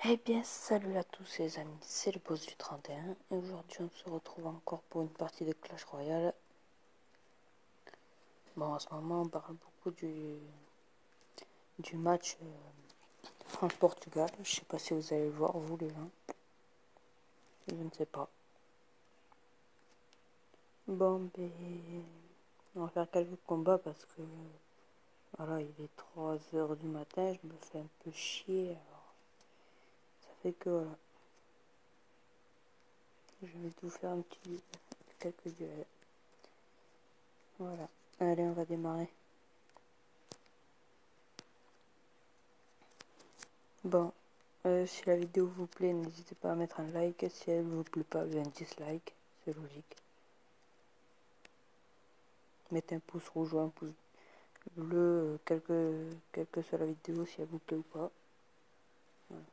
Eh bien, salut à tous les amis, c'est le boss du 31 et aujourd'hui on se retrouve encore pour une partie de Clash Royale. Bon, en ce moment on parle beaucoup du match France-Portugal. Je sais pas si vous allez le voir, vous les gens. Je ne sais pas. Bon, ben, on va faire quelques combats parce que voilà, il est 3 heures du matin, je me fais un peu chier. Alors, ça fait que voilà, je vais tout faire quelques duels. Voilà, allez, on va démarrer. Bon, si la vidéo vous plaît, n'hésitez pas à mettre un like. Si elle vous plaît pas, un dislike, c'est logique. Mettez un pouce rouge ou un pouce bleu, quelle que soit la vidéo, si elle vous plaît ou pas. Voilà.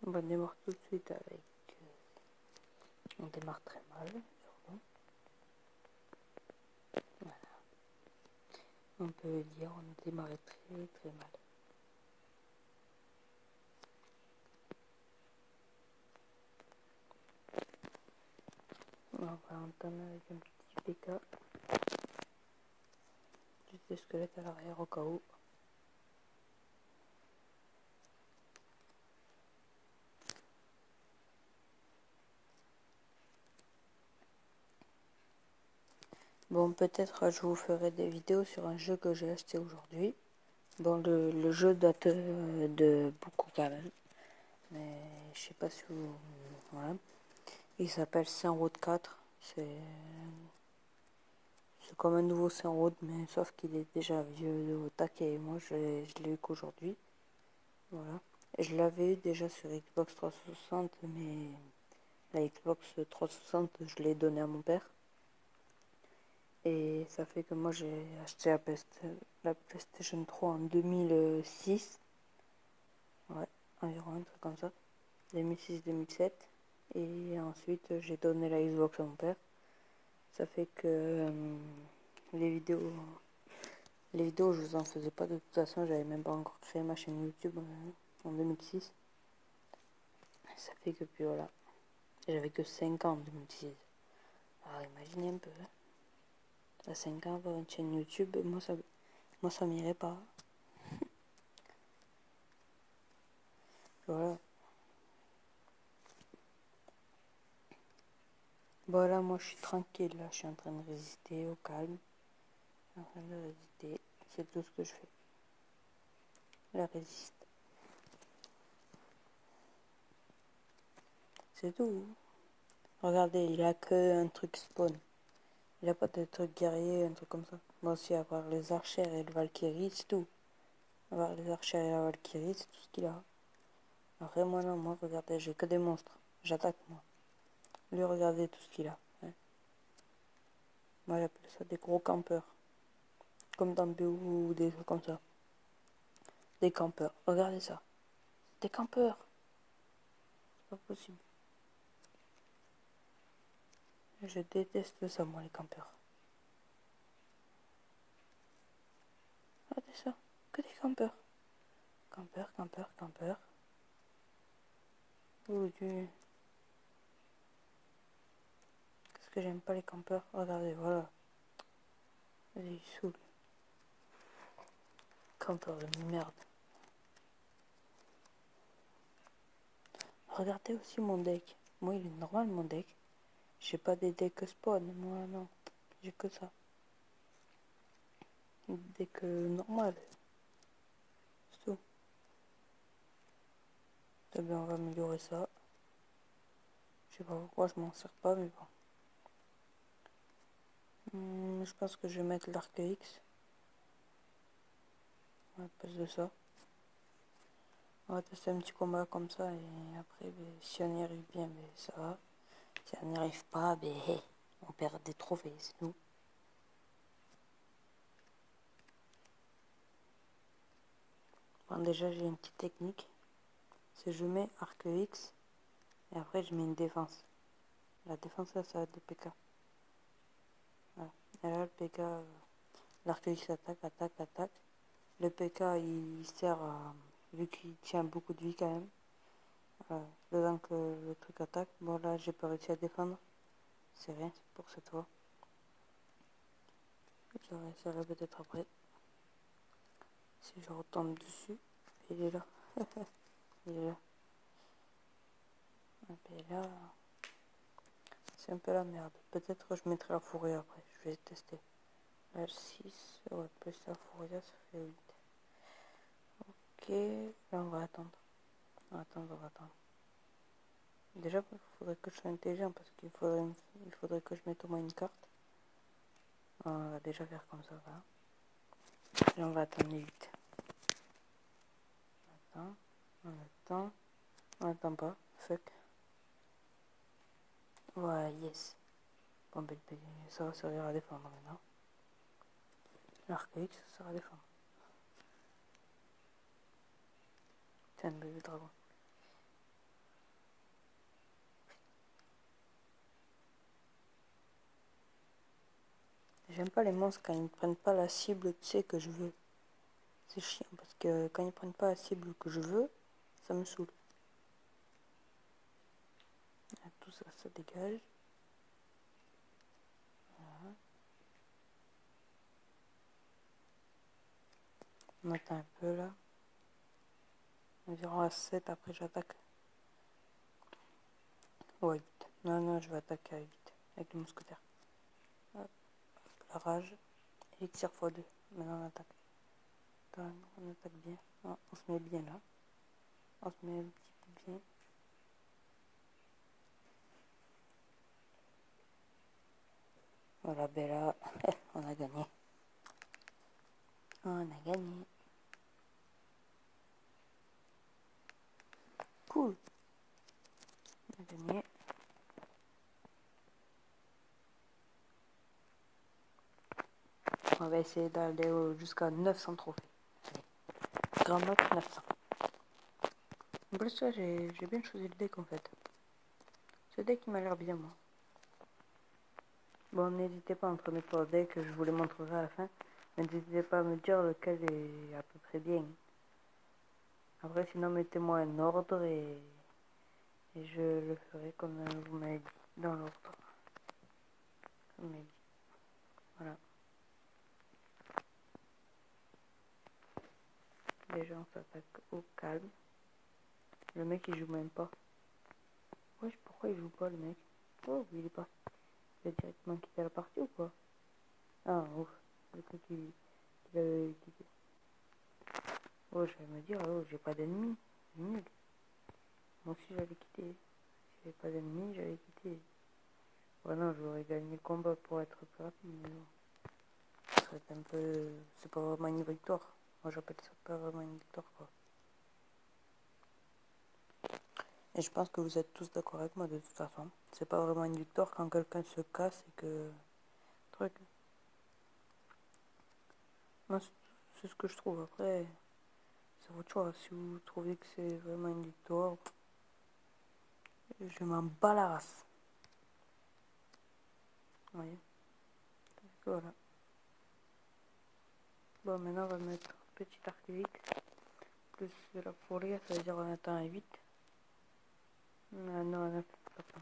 On va démarrer tout de suite avec... on démarre très mal, surtout. Voilà. On peut dire, on a démarré très très mal. On va entamer avec un petit PK. Juste des squelettes à l'arrière au cas où. Bon, peut-être je vous ferai des vidéos sur un jeu que j'ai acheté aujourd'hui. Bon, le jeu date de beaucoup quand même. Mais je sais pas si vous... Voilà. Il s'appelle Saint Road 4. C'est comme un nouveau Saint Road, mais sauf qu'il est déjà vieux au taquet. Moi, je l'ai eu qu'aujourd'hui. Voilà. Je l'avais eu déjà sur Xbox 360, mais la Xbox 360, je l'ai donné à mon père. Et ça fait que moi, j'ai acheté la PlayStation 3 en 2006. Ouais, environ un truc comme ça. 2006-2007. Et ensuite, j'ai donné la Xbox à mon père. Ça fait que les vidéos, je vous en faisais pas de toute façon. J'avais même pas encore créé ma chaîne YouTube en 2006. Ça fait que puis voilà. J'avais que 5 ans en 2006. Alors imaginez un peu. À 5 ans, avoir une chaîne YouTube, moi ça m'irait pas. Voilà. Voilà, moi je suis tranquille là. Je suis en train de résister au calme. En train de résister. C'est tout ce que je fais. La résiste. C'est tout. Regardez, il a que un truc spawn. Il a pas de truc guerrier, un truc comme ça. Moi aussi, avoir les archères et le Valkyrie, c'est tout. Avoir les archères et la Valkyrie, c'est tout ce qu'il a. Après, moi, non, moi, regardez, j'ai que des monstres. J'attaque, moi. Lui, regardez tout ce qu'il a. Hein. Moi, j'appelle ça des gros campeurs. Comme dans BO ou des trucs comme ça. Des campeurs. Regardez ça. Des campeurs. C'est pas possible. Je déteste ça, moi, les campeurs. Regardez ça. Que des campeurs. Campeurs, campeurs, campeurs. Oh Dieu. Qu'est-ce que j'aime pas les campeurs. Regardez, voilà. Vas-y, saoule. Campeur de merde. Regardez aussi mon deck. Moi, il est normal, mon deck. J'ai pas des decks spawn. Moi, non. J'ai que ça. Deck normal. C'est tout. Eh bien, on va améliorer ça. Je sais pas pourquoi je m'en sers pas, mais bon. Je pense que je vais mettre l'arc X. À la place de ça. On va tester un petit combat comme ça et après, ben, si on y arrive bien, ben, ça va. Si on n'y arrive pas, ben, hey, on perd des trophées, c'est tout. Bon, déjà, j'ai une petite technique. C'est je mets arc X et après, je mets une défense. La défense, ça va être le PK. Voilà. Et là, le PK, l'archéologie attaque, attaque, attaque. Le PK, il sert à... Vu qu'il tient beaucoup de vie quand même. Voilà. Le temps que le truc attaque. Bon, là, j'ai pas réussi à défendre. C'est rien, c'est pour cette fois. Je réussirai peut-être après. Si je retombe dessus. Il est là. Il est là. Et là, c'est un peu la merde. Peut-être que je mettrai la fourrure après. Je vais tester. Là, 6. Ouais, plus la fourrure, ça fait 8. Ok. Là, on va attendre. On va attendre, on va attendre. Déjà, il faudrait que je sois intelligent parce qu'il faudrait que je mette au moins une carte. On va déjà faire comme ça, voilà. Et on va attendre les 8. On attend. On attend. On attend pas. Fuck. Ouais, yes. Bon, ben, ça va servir à défendre maintenant. L'archaïque, ça sert à défendre. Tiens, le bébé dragon. J'aime pas les monstres quand ils ne prennent pas la cible, tu sais, que je veux. C'est chiant parce que quand ils prennent pas la cible que je veux, ça me saoule. Tout ça, ça dégage. Voilà. On attend un peu là. Environ à 7, après j'attaque. Ouais, 8. Non, non, je vais attaquer à 8 avec le mousquetaire. Hop, la rage. Elixir x2. Maintenant on attaque. Attends, on attaque bien. Non, on se met bien là. On se met un petit peu bien. Voilà, ben là, on a gagné. On a gagné. Cool. On a gagné. On va essayer d'aller jusqu'à 900 trophées. Allez. Grand max 900. En plus, ça, j'ai bien choisi le deck en fait. Ce deck, il m'a l'air bien, moi. Bon, n'hésitez pas à me prenez pour le deck, je vous le montrerai à la fin. Mais n'hésitez pas à me dire lequel est à peu près bien. Après, sinon, mettez-moi un ordre et je le ferai comme vous m'avez dit, dans l'ordre. Comme vous m'avez dit. Voilà. Déjà, on s'attaque au calme. Le mec, il joue même pas. Wesh, pourquoi il joue pas, le mec? Oh, il est parti. Il a directement quitté la partie ou quoi? Ah, ouf. Le truc qu'il avait quitté. Oh, je vais me dire, oh, j'ai pas d'ennemis. Nul. Moi aussi, j'allais quitter. Si j'avais pas d'ennemis, j'allais quitter. Ouais, non, j'aurais gagné le combat pour être plus rapide, mais bon. Ça serait un peu... C'est pas vraiment une victoire. Moi, j'appelle ça pas vraiment une victoire, quoi. Et je pense que vous êtes tous d'accord avec moi, de toute façon. C'est pas vraiment une victoire quand quelqu'un se casse et que... Truc. Moi, c'est ce que je trouve. Après, c'est votre choix. Si vous trouvez que c'est vraiment une victoire, je m'en bats la race. Vous voyez? Voilà. Bon, maintenant, on va mettre petit archéologique. Plus de la fourrure, ça veut dire on attend à 8. Non, non, 9. Attends.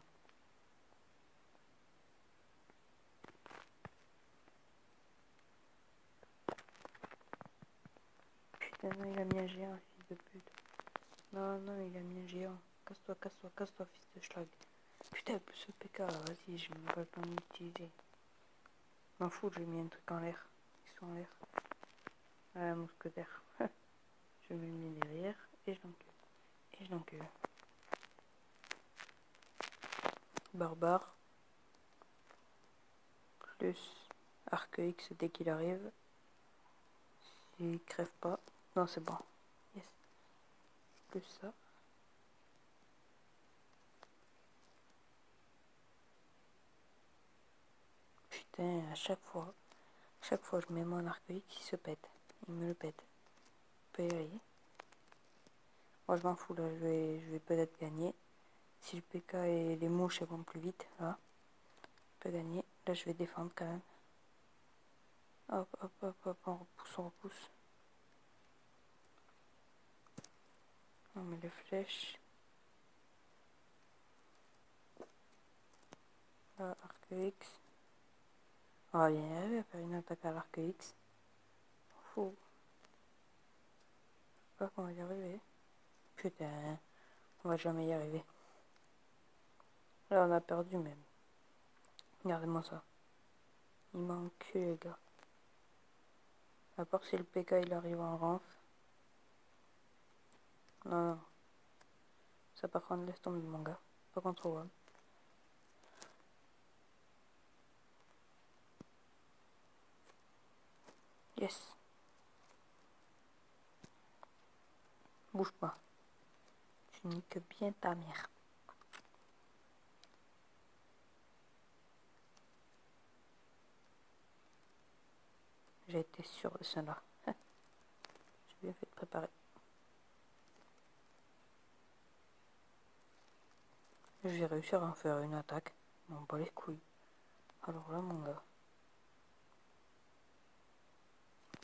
Putain, non, il a mis un géant, fils de pute. Non, non, il a mis un géant. Casse-toi, casse-toi, casse-toi, fils de schlag. Putain, ce PK, vas-y, je me vais pas l'utiliser. M'en fous, j'ai mis un truc en l'air. Ils sont en l'air. Ah, mousquetaire. Je me le mets derrière et je l'encule. Et je l'encule. Barbare. Plus arc X dès qu'il arrive. S'il crève pas. Non, c'est bon. Yes. Plus ça. Putain, à chaque fois je mets mon arc X, il se pète. Il me le pète. On peut y aller. Moi, je m'en fous là, je vais peut-être gagner. Si le PK et les mouches elles vont plus vite, là, je peux gagner. Là, je vais défendre quand même. Hop, hop, hop, hop, on repousse, on repousse. On met les flèches. Là, arc X. On va bien y arriver à faire une attaque à l'arc X. Fou. Je sais pas qu'on va y arriver. Putain, on va jamais y arriver. Là, on a perdu même. Regardez-moi ça. Il manque que les gars. À part si le PK il arrive en renf. Non, non. Ça par contre laisse tomber mon gars. Pas contrôlable. Yes. Bouge pas. Tu niques bien ta mère. J'ai été sûr de cela. J'ai bien fait de préparer. Je vais réussir à en faire une attaque. On bat les couilles. Alors là, mon gars.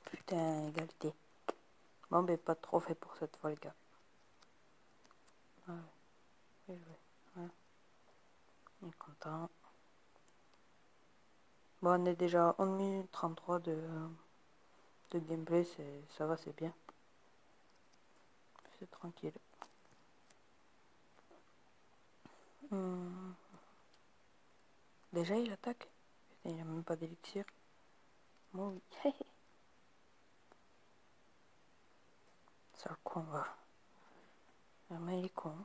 Putain, égalité. Bon, ben pas trop fait pour cette fois, les gars. Ah ouais, bien joué. Ouais. Il est content. Bon, on est déjà à 11 minutes 33 de gameplay. Ça va, c'est bien. C'est tranquille. Déjà, il attaque. Putain, il a même pas d'élixir. Moi, oui. Ça le con, va. Mais il est con.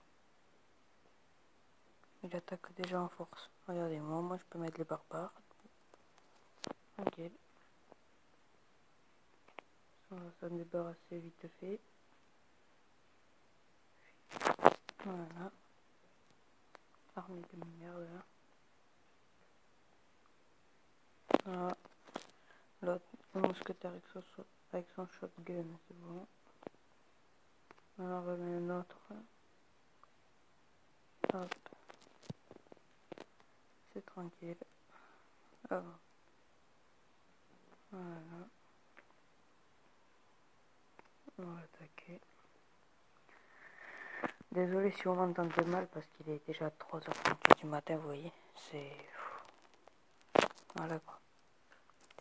Il attaque déjà en force. Regardez-moi, moi je peux mettre les barbares. Ok. On va s'en débarrasser vite fait. Voilà. Armée de merde là. Voilà. L'autre, le mousquetaire avec son shotgun, c'est bon. Alors on va mettre un autre. Hop. C'est tranquille. Hop. Voilà. On va attaquer. Désolé si on m'entendait mal parce qu'il est déjà 3h38 du matin, vous voyez. C'est... Voilà quoi.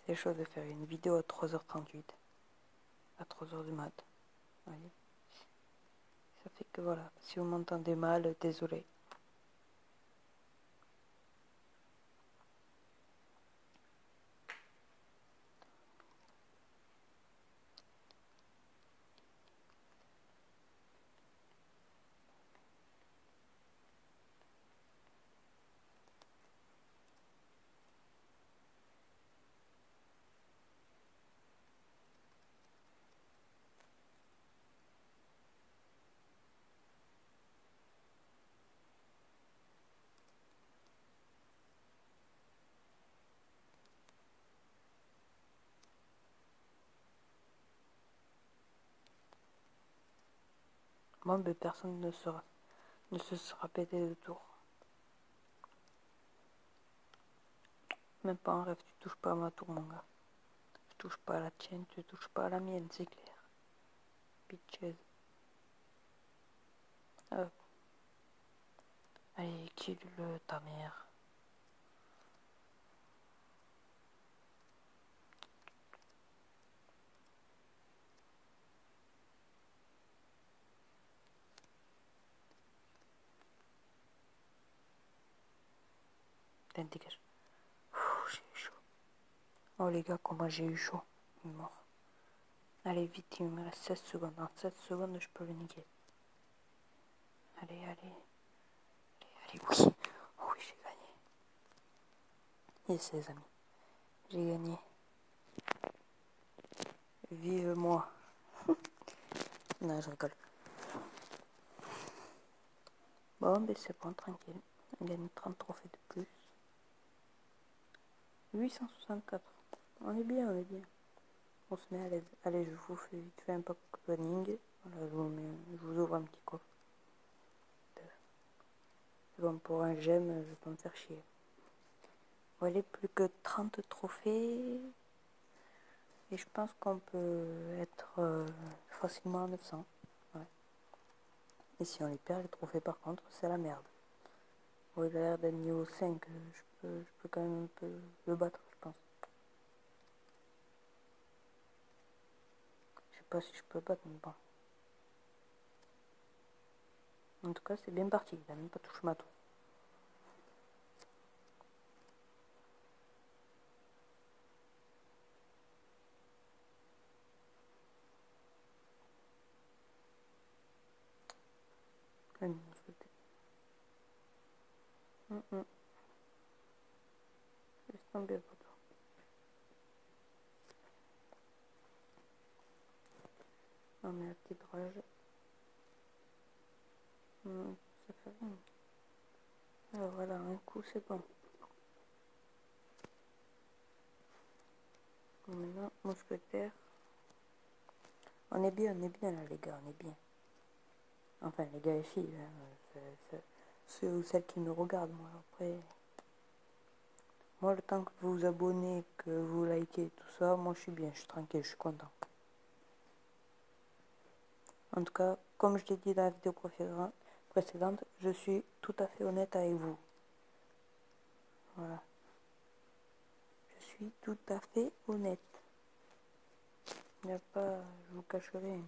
C'est chaud de faire une vidéo à 3h38. À 3h du mat. Vous voyez. Ça fait que voilà. Si vous m'entendez mal, désolé. Moi, ben, personne ne se sera pété de tour. Même pas en rêve, tu touches pas à ma tour, mon gars. Je touche pas à la tienne, tu touches pas à la mienne, c'est clair. Bitches. Hop. Allez, kill-le, ta mère. Putain, dégage. J'ai eu chaud. Oh les gars, comment j'ai eu chaud. Il est mort. Allez, vite, il me reste 16 secondes. En 7 secondes, je peux le niquer. Allez, allez. Allez, oui. Oh oui, j'ai gagné. Yes, les amis. J'ai gagné. Vive moi. Non, je rigole. Bon, ben c'est bon, tranquille. On gagne 30 trophées de plus. 864. On est bien, on est bien. On se met à l'aise. Allez, je vous fais vite fait un pack opening. Voilà, je vous ouvre un petit coffre. C'est bon, pour un j'aime, je vais pas me faire chier. Voilà, plus que 30 trophées. Et je pense qu'on peut être facilement à 900. Ouais. Et si on les perd, les trophées, par contre, c'est la merde. Bon, il a l'air d'être niveau 5. Je peux quand même un peu le battre, je pense. Je sais pas si je peux le battre, mais bon. En tout cas, c'est bien parti. Il a même pas touché ma tour. Ah non, je vais Laisse tomber, poteau. Non, mais la petite rage. Ça fait rien. Alors voilà, un coup, c'est bon. Maintenant, mousquetaire. On est bien là, les gars, on est bien. Enfin, les gars et filles, hein, ceux ou celles qui me regardent, moi. Après, moi, le temps que vous vous abonnez, que vous likez tout ça, moi, je suis bien, je suis tranquille, je suis content. En tout cas, comme je l'ai dit dans la vidéo précédente, je suis tout à fait honnête avec vous. Voilà. Je suis tout à fait honnête. Il n'y a pas, je vous cache rien.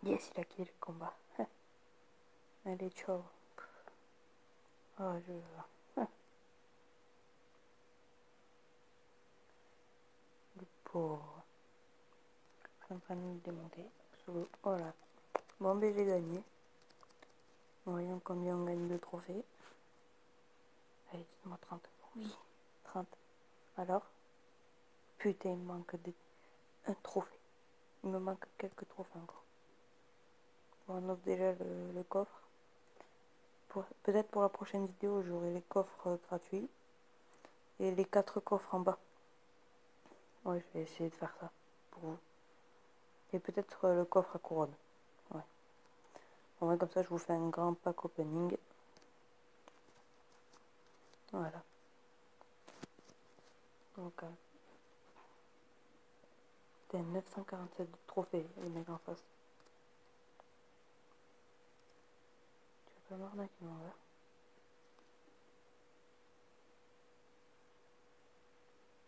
Yes, il a quitté le combat. Allez, ciao. Ah, le pauvre. Je suis en train de me démonter. Voilà. Bon, ben j'ai gagné. Voyons combien on gagne de trophées. Allez, dites-moi 30. Oui, 30. Alors, putain, il me manque un trophée. Il me manque quelques trophées encore. Bon, on ouvre déjà le coffre. Peut-être pour la prochaine vidéo, j'aurai les coffres gratuits. Et les 4 coffres en bas. Ouais, je vais essayer de faire ça pour vous. Et peut-être le coffre à couronne. Ouais. Bon, ouais, comme ça, je vous fais un grand pack opening. Voilà. Donc, 947 trophées, les mecs en face. Tu vas pas m'arnaquer, mon gars.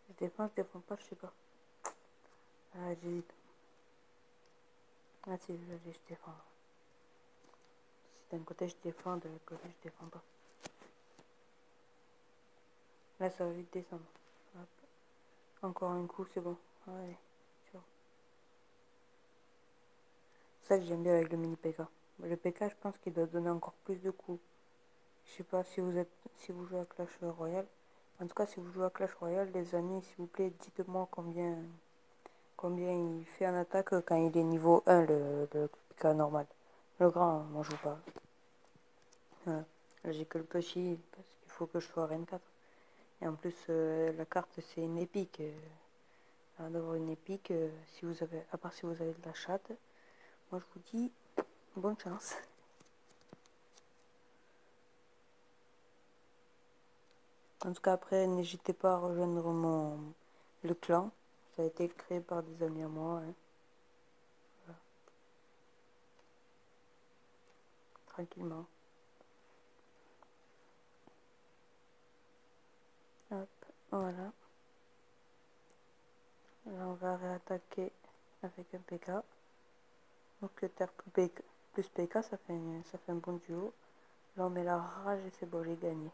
Je défends pas, je sais pas. Ah, j'hésite. Ah, si, vas-y, je défends. Si d'un côté je défends, de l'autre côté je défends pas. Là, ça va vite descendre. Hop. Encore un coup, c'est bon. Allez, ciao. C'est ça que j'aime bien avec le mini PK. Le PK, je pense qu'il doit donner encore plus de coups. Je sais pas si vous jouez à Clash Royale. En tout cas, si vous jouez à Clash Royale, les amis, s'il vous plaît, dites-moi combien il fait en attaque quand il est niveau 1, le PK normal. Le grand, moi je joue pas. Voilà. Là, j'ai que le petit parce qu'il faut que je sois Reine 4. Et en plus, la carte, c'est une épique. Avant d'avoir une épique, si vous avez, à part si vous avez de la chatte, moi je vous dis bonne chance. En tout cas, après, n'hésitez pas à rejoindre le clan. Ça a été créé par des amis à moi. Hein. Voilà. Tranquillement. Hop, voilà. Là, on va réattaquer avec un PK. Donc, le terre plus PK, ça fait un bon duo. Là, on met la rage et c'est bon, j'ai gagné.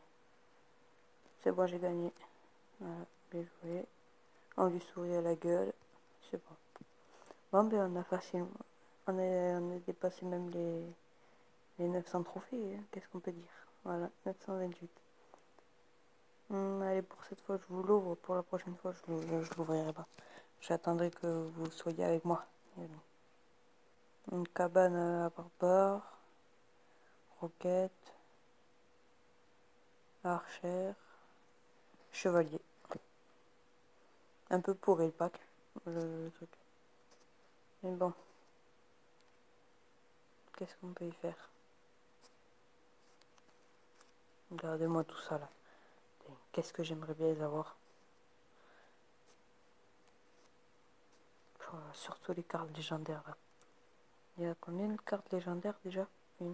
C'est bon, j'ai gagné. Voilà, bien joué. On lui sourit à la gueule. C'est bon. Bon, ben, on a facilement. On a dépassé même les 900 trophées. Hein. Qu'est-ce qu'on peut dire? Voilà, 928. Allez, pour cette fois, je vous l'ouvre. Pour la prochaine fois, je l'ouvrirai pas. J'attendrai que vous soyez avec moi. Une cabane à barbare, roquette, archère. chevalier. Un peu pourri le pack, le truc. Mais bon. Qu'est-ce qu'on peut y faire? Regardez-moi tout ça là. Qu'est-ce que j'aimerais bien les avoir. Oh, surtout les cartes légendaires là. Il y a combien de cartes légendaires déjà? 1,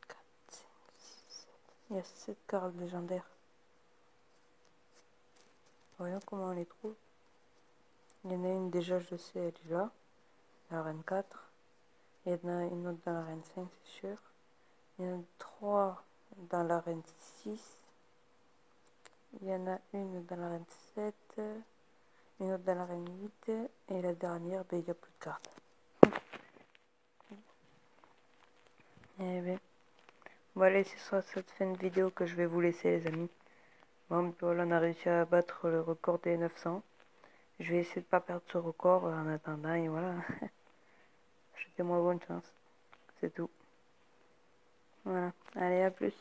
4, 5, 6, 7. Il y a 7 cartes légendaires. Voyons comment on les trouve. Il y en a une déjà, je sais, elle est là. L'arène 4. Il y en a une autre dans l'arène 5, c'est sûr. Il y en a 3 dans l'arène 6. Il y en a une dans l'arène 7. Une autre dans l'arène 8. Et la dernière, ben, il n'y a plus de cartes. Eh bien. Voilà, c'est sur cette fin de vidéo que je vais vous laisser, les amis. Bon, voilà, on a réussi à battre le record des 900. Je vais essayer de pas perdre ce record en attendant, et voilà. Jetez-moi bonne chance. C'est tout. Voilà. Allez, à plus.